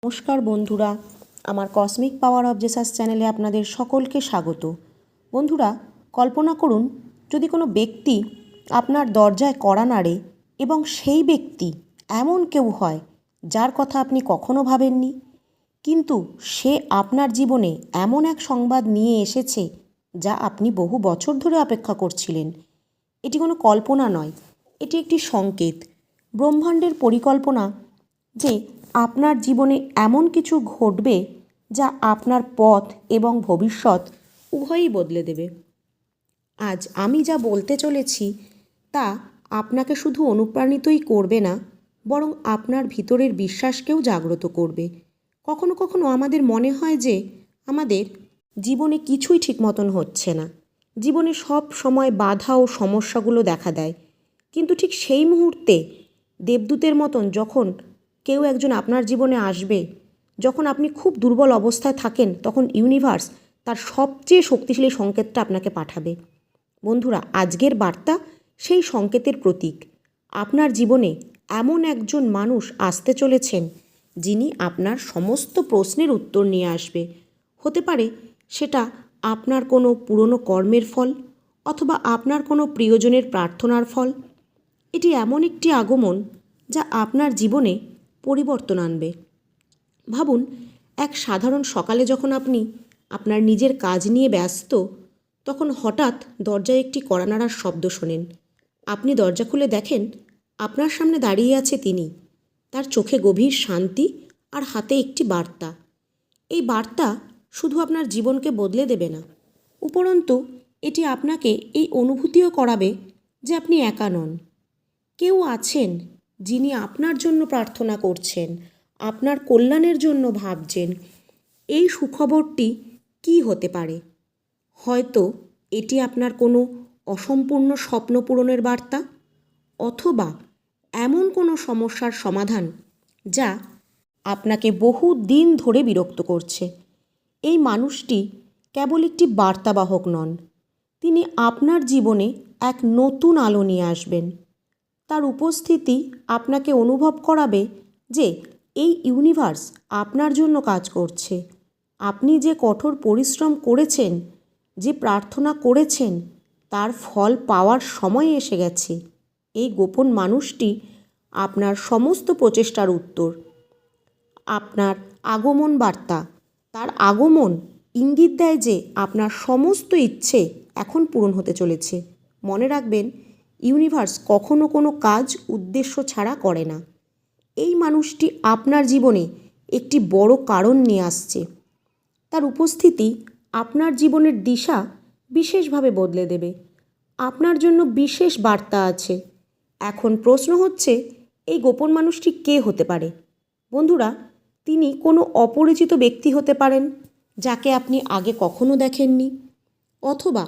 নমস্কার বন্ধুরা, আমার কসমিক পাওয়ার অফ জেসাস চ্যানেলে আপনাদের সকলকে স্বাগত। বন্ধুরা, কল্পনা করুন যদি কোনো ব্যক্তি আপনার দরজায় কড়া নাড়ে এবং সেই ব্যক্তি এমন কেউ হয় যার কথা আপনি কখনো ভাবেননি, কিন্তু সে আপনার জীবনে এমন এক সংবাদ নিয়ে এসেছে যা আপনি বহু বছর ধরে অপেক্ষা করছিলেন। এটি কোনো কল্পনা নয়, এটি একটি সংকেত, ব্রহ্মাণ্ডের পরিকল্পনা যে আপনার জীবনে এমন কিছু ঘটবে যা আপনার পথ এবং ভবিষ্যৎ উভয়ই বদলে দেবে। আজ আমি যা বলতে চলেছি তা আপনাকে শুধু অনুপ্রাণিতই করবে না, বরং আপনার ভিতরের বিশ্বাসকেও জাগ্রত করবে। কখনো কখনো আমাদের মনে হয় যে আমাদের জীবনে কিছুই ঠিক মতন হচ্ছে না, জীবনে সব সময় বাধা ও সমস্যাগুলো দেখা দেয়, কিন্তু ঠিক সেই মুহূর্তে দেবদূতের মতন যখন কেউ একজন আপনার জীবনে আসবে, যখন আপনি খুব দুর্বল অবস্থায় থাকেন, তখন ইউনিভার্স তার সবচেয়ে শক্তিশালী সংকেতটা আপনাকে পাঠাবে। বন্ধুরা, আজকের বার্তা সেই সংকেতের প্রতীক। আপনার জীবনে এমন একজন মানুষ আসতে চলেছেন যিনি আপনার সমস্ত প্রশ্নের উত্তর নিয়ে আসবে। হতে পারে সেটা আপনার কোনো পুরনো কর্মের ফল, অথবা আপনার কোনো প্রিয়জনের প্রার্থনার ফল। এটি এমন একটি আগমন যা আপনার জীবনে পরিবর্তন আনবে। ভাবুন, এক সাধারণ সকালে যখন আপনি আপনার নিজের কাজ নিয়ে ব্যস্ত, তখন হঠাৎ দরজায় একটি কড়া নাড়ার শব্দ শোনেন। আপনি দরজা খুলে দেখেন আপনার সামনে দাঁড়িয়ে আছে তিনি, তার চোখে গভীর শান্তি আর হাতে একটি বার্তা। এই বার্তা শুধু আপনার জীবনকে বদলে দেবে না, উপরন্তু এটি আপনাকে এই অনুভূতিও করাবে যে আপনি একা নন। কেউ আছেন যিনি আপনার জন্য প্রার্থনা করছেন, আপনার কল্যাণের জন্য ভাবছেন। এই সুখবরটি কী হতে পারে? হয়তো এটি আপনার কোনো অসম্পূর্ণ স্বপ্ন পূরণের বার্তা, অথবা এমন কোনো সমস্যার সমাধান যা আপনাকে বহু দিন ধরে বিরক্ত করছে। এই মানুষটি কেবল একটি বার্তাবাহক নন, তিনি আপনার জীবনে এক নতুন আলো নিয়ে আসবেন। তার উপস্থিতি আপনাকে অনুভব করাবে যে এই ইউনিভার্স আপনার জন্য কাজ করছে। আপনি যে কঠোর পরিশ্রম করেছেন, যে প্রার্থনা করেছেন, তার ফল পাওয়ার সময় এসে গেছে। এই গোপন মানুষটি আপনার সমস্ত প্রচেষ্টার উত্তর, আপনার আগমন বার্তা। তার আগমন ইঙ্গিত দেয় যে আপনার সমস্ত ইচ্ছে এখন পূরণ হতে চলেছে। মনে রাখবেন, ইউনিভার্স কখনো কোনো কাজ উদ্দেশ্য ছাড়া করে না। এই মানুষটি আপনার জীবনে একটি বড় কারণ নিয়ে আসছে। তার উপস্থিতি আপনার জীবনের দিশা বিশেষভাবে বদলে দেবে। আপনার জন্য বিশেষ বার্তা আছে। এখন প্রশ্ন হচ্ছে, এই গোপন মানুষটি কে হতে পারে? বন্ধুরা, তিনি কোনো অপরিচিত ব্যক্তি হতে পারেন যাকে আপনি আগে কখনো দেখেননি, অথবা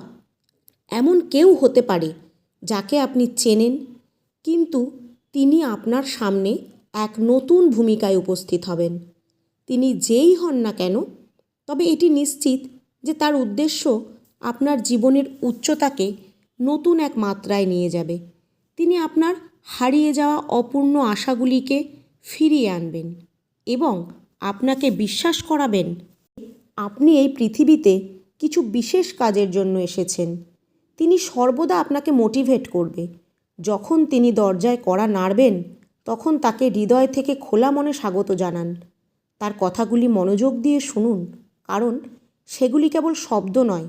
এমন কেউ হতে পারে যাকে আপনি চেনেন, কিন্তু তিনি আপনার সামনে এক নতুন ভূমিকায় উপস্থিত হবেন। তিনি যেই হন না কেন, তবে এটি নিশ্চিত যে তার উদ্দেশ্য আপনার জীবনের উচ্চতাকে নতুন এক মাত্রায় নিয়ে যাবে। তিনি আপনার হারিয়ে যাওয়া অপূর্ণ আশাগুলিকে ফিরিয়ে আনবেন এবং আপনাকে বিশ্বাস করাবেন আপনি এই পৃথিবীতে কিছু বিশেষ কাজের জন্য এসেছেন। তিনি সর্বদা আপনাকে মোটিভেট করবে। যখন তিনি দরজায় কড়া নাড়বেন, তখন তাকে হৃদয় থেকে খোলা মনে স্বাগত জানান। তার কথাগুলি মনোযোগ দিয়ে শুনুন, কারণ সেগুলি কেবল শব্দ নয়,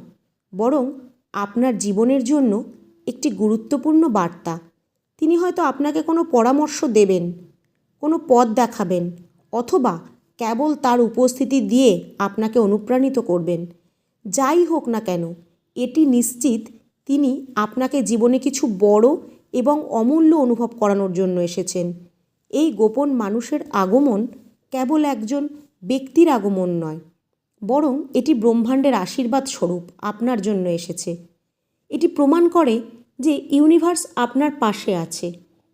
বরং আপনার জীবনের জন্য একটি গুরুত্বপূর্ণ বার্তা। তিনি হয়তো আপনাকে কোনো পরামর্শ দেবেন, কোনো পথ দেখাবেন, অথবা কেবল তার উপস্থিতি দিয়ে আপনাকে অনুপ্রাণিত করবেন। যাই হোক না কেন, এটি নিশ্চিত তিনি আপনাকে জীবনে কিছু বড় এবং অমূল্য অনুভব করানোর জন্য এসেছেন। এই গোপন মানুষের আগমন কেবল একজন ব্যক্তির আগমন নয়, বরং এটি ব্রহ্মাণ্ডের আশীর্বাদ স্বরূপ আপনার জন্য এসেছে। এটি প্রমাণ করে যে ইউনিভার্স আপনার পাশে আছে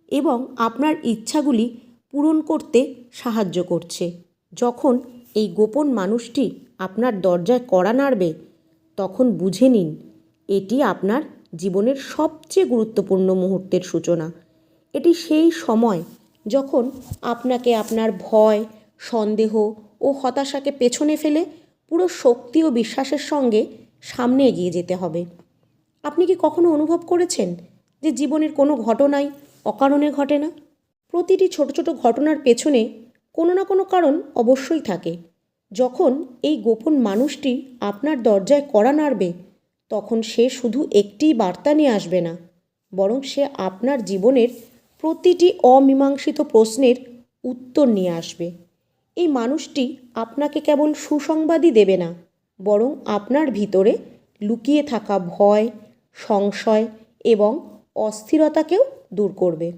এবং আপনার ইচ্ছাগুলি পূরণ করতে সাহায্য করছে। যখন এই গোপন মানুষটি আপনার দরজায় কড়া নাড়বে, তখন বুঝে নিন এটি আপনার জীবনের সবচেয়ে গুরুত্বপূর্ণ মুহূর্তের সূচনা। এটি সেই সময় যখন আপনাকে আপনার ভয়, সন্দেহ ও হতাশাকে পেছনে ফেলে পুরো শক্তি ও বিশ্বাসের সঙ্গে সামনে এগিয়ে যেতে হবে। আপনি কি কখনো অনুভব করেছেন যে জীবনের কোনো ঘটনাই অকারণে ঘটে না? প্রতিটি ছোট ছোট ঘটনার পেছনে কোনো না কোনো কারণ অবশ্যই থাকে। যখন এই গোপন মানুষটি আপনার দরজায় কড়া নাড়বে, তখন সে শুধু একটিই বার্তা নিয়ে আসবে না, বরং সে আপনার জীবনের প্রতিটি অমীমাংসিত প্রশ্নের উত্তর নিয়ে আসবে। এই মানুষটি আপনাকে কেবল সুসংবাদই দেবে না, বরং আপনার ভিতরে লুকিয়ে থাকা ভয়, সংশয় এবং অস্থিরতাকেও দূর করবে,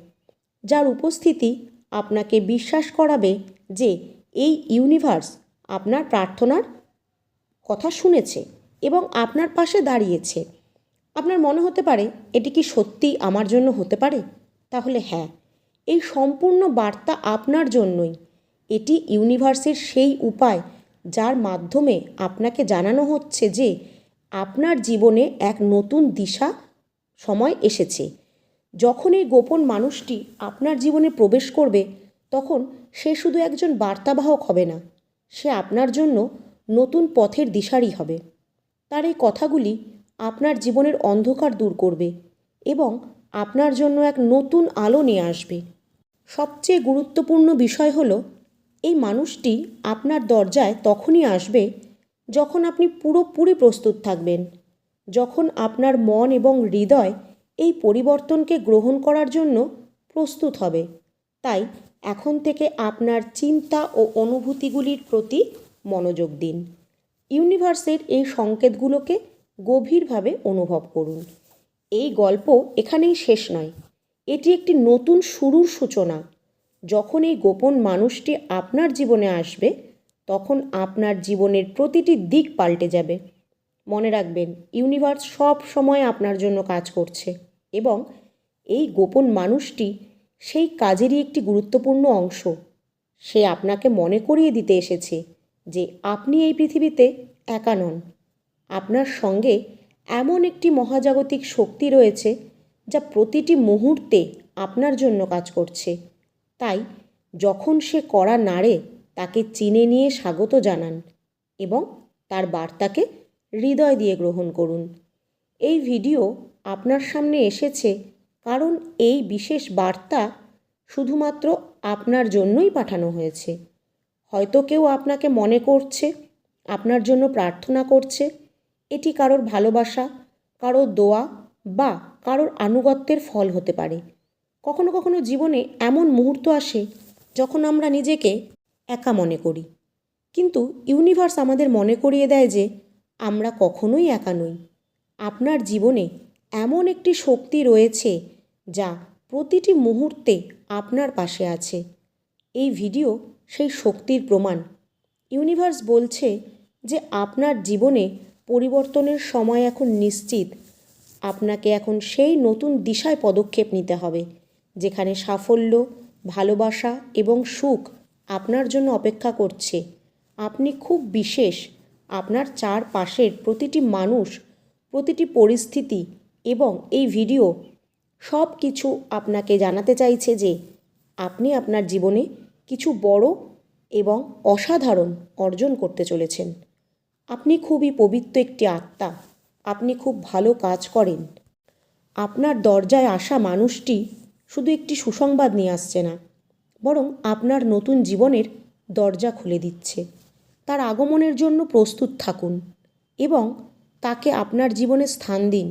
যার উপস্থিতি আপনাকে বিশ্বাস করাবে যে এই ইউনিভার্স আপনার প্রার্থনার কথা শুনেছে এবং আপনার পাশে দাঁড়িয়েছে। আপনার মনে হতে পারে, এটি কি সত্যিই আমার জন্য হতে পারে? তাহলে হ্যাঁ, এই সম্পূর্ণ বার্তা আপনার জন্যই। এটি ইউনিভার্সের সেই উপায় যার মাধ্যমে আপনাকে জানানো হচ্ছে যে আপনার জীবনে এক নতুন দিশা সময় এসেছে। যখন এই গোপন মানুষটি আপনার জীবনে প্রবেশ করবে, তখন সে শুধু একজন বার্তাবাহক হবে না, সে আপনার জন্য নতুন পথের দিশারি হবে। তার এই কথাগুলি আপনার জীবনের অন্ধকার দূর করবে এবং আপনার জন্য এক নতুন আলো নিয়ে আসবে। সবচেয়ে গুরুত্বপূর্ণ বিষয় হলো, এই মানুষটি আপনার দরজায় তখনই আসবে যখন আপনি পুরোপুরি প্রস্তুত থাকবেন, যখন আপনার মন এবং হৃদয় এই পরিবর্তনকে গ্রহণ করার জন্য প্রস্তুত হবে। তাই এখন থেকে আপনার চিন্তা ও অনুভূতিগুলির প্রতি মনোযোগ দিন। ইউনিভার্সের এই সংকেতগুলোকে গভীরভাবে অনুভব করুন। এই গল্প এখানেই শেষ নয়, এটি একটি নতুন শুরুর সূচনা। যখন এই গোপন মানুষটি আপনার জীবনে আসবে, তখন আপনার জীবনের প্রতিটি দিক পাল্টে যাবে। মনে রাখবেন, ইউনিভার্স সব সময় আপনার জন্য কাজ করছে এবং এই গোপন মানুষটি সেই কাজেরই একটি গুরুত্বপূর্ণ অংশ। সে আপনাকে মনে করিয়ে দিতে এসেছে যে আপনি এই পৃথিবীতে একা নন। আপনার সঙ্গে এমন একটি মহাজাগতিক শক্তি রয়েছে যা প্রতিটি মুহূর্তে আপনার জন্য কাজ করছে। তাই যখন সে কড়া নাড়ে, তাকে চিনে নিয়ে স্বাগত জানান এবং তার বার্তাকে হৃদয় দিয়ে গ্রহণ করুন। এই ভিডিও আপনার সামনে এসেছে কারণ এই বিশেষ বার্তা শুধুমাত্র আপনার জন্যই পাঠানো হয়েছে। হয়তো কেউ আপনাকে মনে করছে, আপনার জন্য প্রার্থনা করছে। এটি কারোর ভালোবাসা, কারোর দোয়া বা কারোর আনুগত্যের ফল হতে পারে। কখনো কখনো জীবনে এমন মুহূর্ত আসে যখন আমরা নিজেকে একা মনে করি, কিন্তু ইউনিভার্স আমাদের মনে করিয়ে দেয় যে আমরা কখনোই একা নই। আপনার জীবনে এমন একটি শক্তি রয়েছে যা প্রতিটি মুহূর্তে আপনার পাশে আছে। এই ভিডিও সেই শক্তির প্রমাণ। ইউনিভার্স বলছে যে আপনার জীবনে পরিবর্তনের সময় এখন নিশ্চিত। আপনাকে এখন সেই নতুন দিশায় পদক্ষেপ নিতে হবে, যেখানে সাফল্য, ভালোবাসা এবং সুখ আপনার জন্য অপেক্ষা করছে। আপনি খুব বিশেষ। আপনার চারপাশের প্রতিটি মানুষ, প্রতিটি পরিস্থিতি এবং এই ভিডিও সব কিছু আপনাকে জানাতে চাইছে যে আপনি আপনার জীবনে কিছু বড় এবং অসাধারণ অর্জন করতে চলেছেন। আপনি খুবই পবিত্র একটি আত্মা। আপনি খুব ভালো কাজ করেন। আপনার দরজায় আসা মানুষটি শুধু একটি সুসংবাদ নিয়ে আসছে না, বরং আপনার নতুন জীবনের দরজা খুলে দিচ্ছে। তার আগমনের জন্য প্রস্তুত থাকুন এবং তাকে আপনার জীবনে স্থান দিন,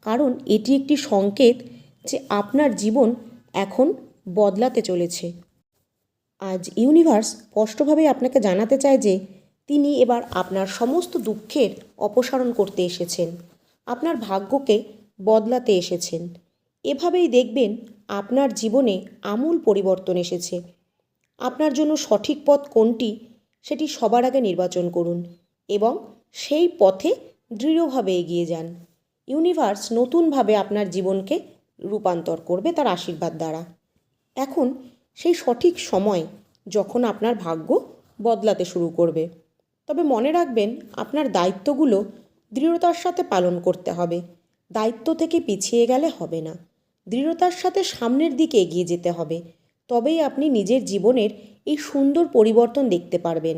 কারণ এটি একটি সংকেত যে আপনার জীবন এখন বদলাতে চলেছে। আজ ইউনিভার্স স্পষ্টভাবে আপনাকে জানাতে চায় যে তিনি এবার আপনার সমস্ত দুঃখের অপসারণ করতে এসেছেন, আপনার ভাগ্যকে বদলাতে এসেছেন। এভাবেই দেখবেন আপনার জীবনে আমূল পরিবর্তন এসেছে। আপনার জন্য সঠিক পথ কোনটি সেটি সবার আগে নির্বাচন করুন এবং সেই পথে দৃঢ়ভাবে এগিয়ে যান। ইউনিভার্স নতুনভাবে আপনার জীবনকে রূপান্তর করবে তার আশীর্বাদ দ্বারা। এখন সেই সঠিক সময় যখন আপনার ভাগ্য বদলাতে শুরু করবে। তবে মনে রাখবেন, আপনার দায়িত্বগুলো দৃঢ়তার সাথে পালন করতে হবে। দায়িত্ব থেকে পিছিয়ে গেলে হবে না। দৃঢ়তার সাথে সামনের দিকে এগিয়ে যেতে হবে। তবেই আপনি নিজের জীবনের এই সুন্দর পরিবর্তন দেখতে পারবেন।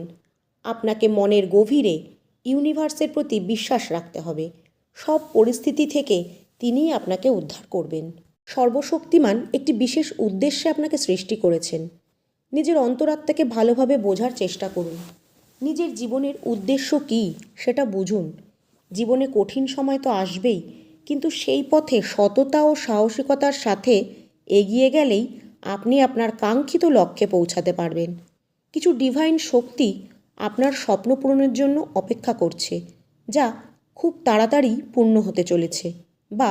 আপনাকে মনের গভীরে ইউনিভার্সের প্রতি বিশ্বাস রাখতে হবে। সব পরিস্থিতি থেকে তিনিই আপনাকে উদ্ধার করবেন। সর্বশক্তিমান একটি বিশেষ উদ্দেশ্যে আপনাকে সৃষ্টি করেছেন। নিজের অন্তরাত্মাকে ভালোভাবে বোঝার চেষ্টা করুন। নিজের জীবনের উদ্দেশ্য কী সেটা বুঝুন। জীবনে কঠিন সময় তো আসবেই, কিন্তু সেই পথে সততা ও সাহসিকতার সাথে এগিয়ে গেলেই আপনি আপনার কাঙ্ক্ষিত লক্ষ্যে পৌঁছাতে পারবেন। কিছু ডিভাইন শক্তি আপনার স্বপ্ন পূরণের জন্য অপেক্ষা করছে, যা খুব তাড়াতাড়ি পূর্ণ হতে চলেছে বা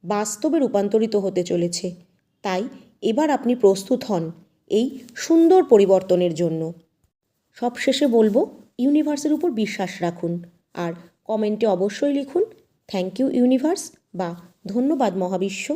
বাস্তবে রূপান্তরিত হতে চলেছে। তাই এবার আপনি প্রস্তুত হন এই সুন্দর পরিবর্তনের জন্য। সবশেষে বলবো, ইউনিভার্সের উপর বিশ্বাস রাখুন আর কমেন্টে অবশ্যই লিখুন থ্যাংক ইউ ইউনিভার্স বা ধন্যবাদ মহাবিশ্ব।